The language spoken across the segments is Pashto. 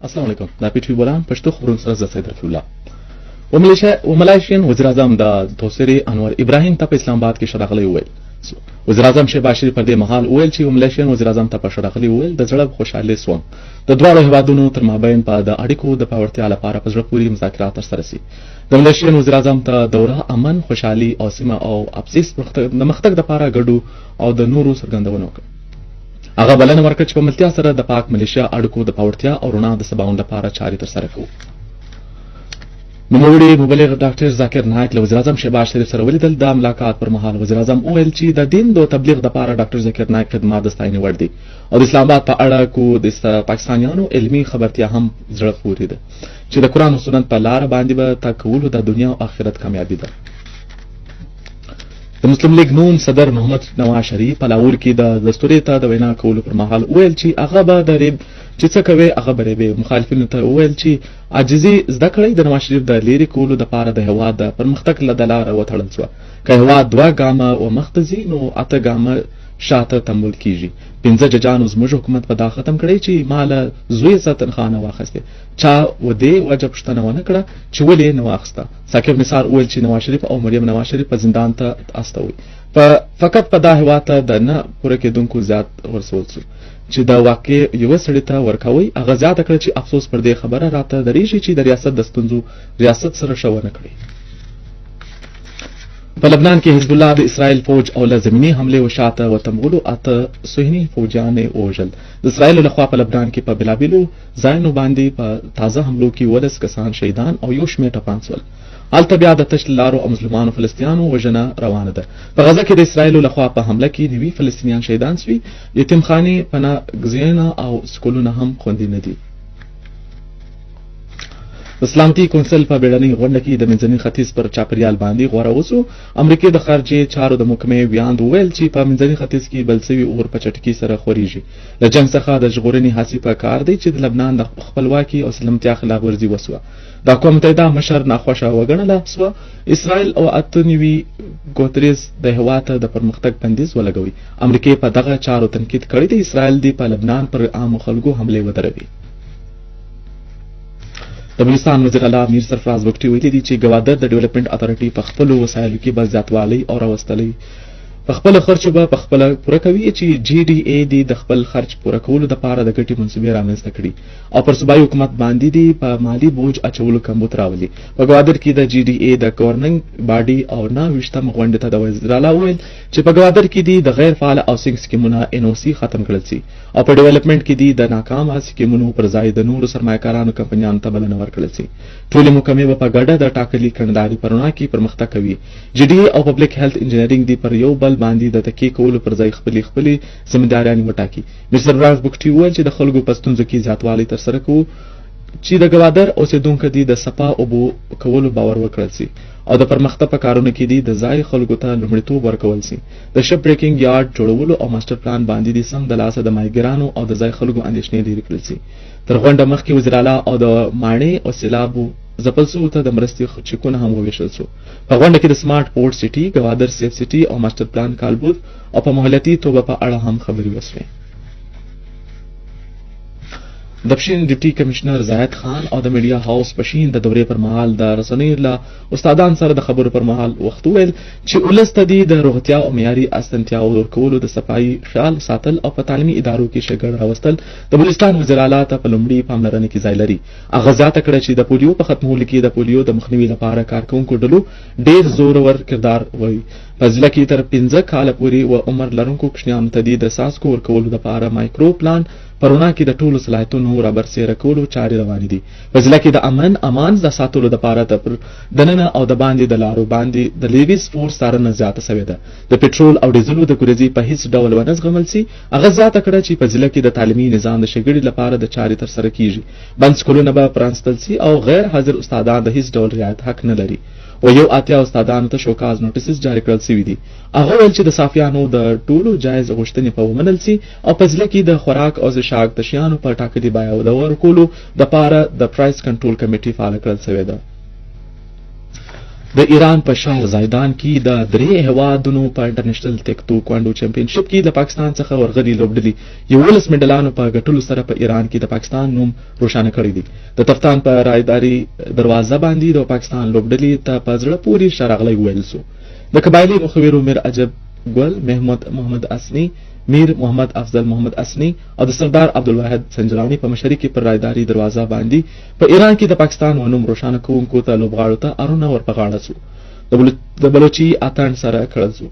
السلام علیکم. دا پی ټی وی بولم پښتو خبرونه سره زه سید رفیع الله. وملایشین وزیر اعظم د توسری انور ابراهیم ته په اسلام آباد کې شراغلی وویل. وزیر اعظم شهباز شریف پر دې مهال وویل چې وملایشین وزیر اعظم ته په شراغلی وویل د زړه خوشاله سوم د دواړو هیوادونو تر مابین په د اړیکو د پیاوړتیا لپاره په زړه پورې مذاکرات ترسره شي. د وملایشین وزیر اعظم ته دوره امن خوشحالي او سیمه او ابسیس د مختګ لپاره ګډو او د نورو څرګندونو وکړه. هغه بلنه ورکړه چې په ملتیا سره د پاک ملیشیا اړیکو د پیاوړتیا او رڼا د سباوند لپاره چارې ترسره کوو. نوموړي مبلغ ډاکټر ذاکر نایک له وزیر اعظم شهباز شریف سره ولیدل. د ملاقات پر مهال وزیر اعظم وویل چې د دین د تبلیغ لپاره ډاکټر ذاکر نایک خدمات د ستاینې وړ دي او د اسلام آباد په اړه د پاکستانیانو علمي خبرتیا هم زړه پورې ده چې د قرآن او سنت په لار باندې به تکولو د دنیا او آخرت کامیابی ده. د مسلم لیگ نون صدر محمد نواز شریف په لاهور کې د دستوري ته د وینا کولو پر مهال وویل چې هغه به د ریب چې څه کوي هغه به مخالفینو ته وویل چې عاجزي زده کړئ. د نواز شریف د لیرې کولو لپاره د هېواد د پرمختګ له لاره وتړل شوه. که هېواد 2 ګامه ومخته ځي نو 8 ګامه شاته تمول کیږي. 15 ججانو زموږ حکومت په دا ختم کړی چې مال زوی څه تنخواه نه واخیستې. چا و دې وجه پوښتنه ونه کړه چې ولې نه واخیسته. ثاقب نثار وویل چې نواز شریف او مریم نواز شریف په زندان ته استوي فقط په دا هېواد ته د نه پوره کېدونکو زیات ورسول شو چې دا واقع یو سړي ته ورکوي. هغه زیاته کړه چې افسوس پر دې خبره راته درېږي چې د ریاست د ستونزو ریاست سره ښه ونه کړي. په لبنان کې حزب الله د اسرائیل فوج او له زمینی حمله وشاته وتمغلو 8 صهیوني فوجیان وژل. د اسرائیل لخوا په لبنان کې په بلابلو ځایونو باندې په تازه حملو کې 10 کسان شهیدان او یو شمېر ټپیان شول. هلته بیا د تش لارو او مسلمانو فلسطینیانو وژنه روانه ده. په غزه کې د اسرائیل لخوا په حمله کې 90 فلسطینیان شهیدان شوي. یتیمخانې پناهګزینه او سکولونه هم خوندي نه دي. د سلامتي کونسل په بیړنۍ غونډه کې د منځني ختیځ پر چاپریال باندې غوره وسو. امریکای د خارجي چارو د محکمې ویاند وویل چې په منځني ختیځ کې بل سوي اور په چټکۍ سره خوريږي. له جنگ څخه د ژغورنې هڅې په کار دی چې د لبنان د خپلواکي او سلامتیا خلاف ورزي وسوه. د اقوام متحده مشر ناخوښه وګڼله سوه اسرائیل او 8 ګوتریز د هېواد د پرمختګ بندیز ولګوي. امریکای په دغه چارو تنقید کړی دی. اسرائیل دی په لبنان پر عامو خلکو حمله ودروي. د بلوچستان وزیر اعلی میر سرفراز بگټي ویلي دي چې ګوادر د ډیولپمنٹ اتھارټي په خپلو وسایلو کې به زیاتوالی او راوستلی په خپل خرچ به په خپل پوره کوي چې جی ډي اي دی د خپل خرچ پوره کولو لپاره د ګټې منصوبې رامنځته کړي او پر صوبایي حکومت باندې دی په مالی بوج اچولو کمبود راولي. په ګوادر کې د جی ډي اي د گورننګ باډي او 9 غونډې ته د وزیر اعلی وویل چې په ګوادر کې دی د غیر فعال هاوسنګ سکیمونه NOC ختم کړل شي او په ډیولپمنٹ کې دی د ناکامه سکیمونو پر ځای د نورو سرمایه‌کارانو کمپنیانو ته بلنه ورکړل شي. ټولې محکمې به په ګډه د ټاکلي کړنلارې پر وړاندې کې پرمختګ کوي. جی ډي اي او پبلک هیلث انجینرینګ دی پر یو بل باندې د تکیې کولو پر ځای خپلې ذمہداريانې وټاکي. مستر راز بوکټي وویل چې د خلکو په ستونزو کې زیاتوالی ترسره کوو چې د ګوادر اوسېدونکو دي د صفا اوبو کولو باور وکړل شي او د پرمختګ په کارونو کې دي د ځای خلکو ته لومړیتوب ورکول شي. د شپ بریکینګ یارډ جوړولو او ماستر پلان باندې دي سم د لاسه د مایګرانو او د ځای خلکو اندېښنې لرې کړل شي. تر غونډه مخکې وزیر اعلی او د ماڼۍ او سیلابو ځپل ته د مرستې چکونه هم وویشل شو. په غونډه کې د سمارټ پورټ سټي، ګوادر سیف سټي او ماستر پلان کالبود او په مهلتي توګه په اړه هم خبرې وشوې. د پښین ډیپټي کمشنر زاهد خان او د میډیا هاوس پښین د دورې پر مهال د رسنیو له استادان سره د خبرو پر مهال وخت ویل چې ولس ته د روغتیا او معیاري اسانتیا ورکولو د صفایي خیال ساتل او په تعلیمي ادارو کې شګړ راوستل د بلوچستان وزیر اعلی ته په لومړي پاملرنه کې ځای لري. هغه زیاته کړه چې د پولیو په ختمولو کې د پولیو د مخنیوي لپاره کارکونکو ډلو ډېر زورور کردار وایي. په ضلع کې تر 15 کاله پورې و عمر لرونکو کوچنیانو ته د څاڅکو ورکولو لپاره مایکرو پلان پرونا کې د ټولو صلاحیتونو رابرسېره کولو چارې روانې دي. په ضلع کې د امان د ساتلو لپاره د ننه او د باندې د لارو باندې د لیویس فورس څارنه زیاته شوې ده. د پټرول او ډیزلو د ګریزي په هیڅ ډول ونه زغمل شي. هغه زیاته کړه چې په ضلع کې د تعلیمي نظام د شګړې لپاره د چارې ترسره کیږي. بند سکولونه به پرانستل شي او غیر حاضر استادان د هیڅ ډول رعایت حق نه لري او یو اتیا استادانو ته شوکاز نوټیسز جاری کړل شوي دي. هغه ویل چې د صافیانو د ټولو جایز غوښتنې په ومنل شي او په ضلع کې د خوراک او څښاک د شیانو په ټاکلي بیه د ورکولو دپاره د پرایس کنټرول کمیټې فعاله کړل شوې ده. د ایران په شهر زیدان کې د درې هیوادونو په انټرنیشنل تکتو کوانډو چمپینشپ کې د پاکستان څخه ورغلي لوبډلې 11 مډالانو په ګټلو سره په ایران کې د پاکستان نوم روښانه کړی دی. د تفتان په رایداري دروازه باندې د پاکستان لوبډلې ته په زړه پورې شرغلی ویل سو. د قبایلی مخورو میر عجب ګل محمد اسنی، میر محمد افضل محمد اسنی او د سردار عبدالواحد سنجرانی په مشرۍ کې پر رایداري دروازه باندې په ایران کې د پاکستان نوم روښانه کوونکو ته لوبغاړو ته ارونه ورپغاړه سو. د بلوچي اتڼ سره کړل سو.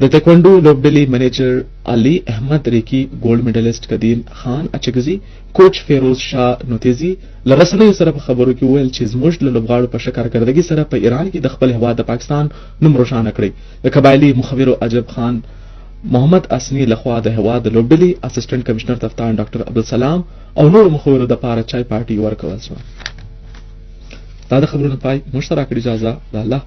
د تکوانډو لوبډلې منیجر علي احمد ریکی، ګولډ میډالست قدیم خان اچګزي، کوچ فیروز شاه نوتیزي لرسنیو سره په خبرو کې ویل چې زموږ له لوبغاړو په شکارګردګۍ سره په ایران کې د خپل هیواد د پاکستان نوم روښانه کړی. د قبایلی مخورو عجب خان محمد اسنی لخوا د هیواد د لوبډلې اسسټنټ کمشنر تفتان ډاکټر عبدالسلام او نور مخورو د پاره چای پارټي ورکول شو. دا د خبرونو پای مشترک اجازه الله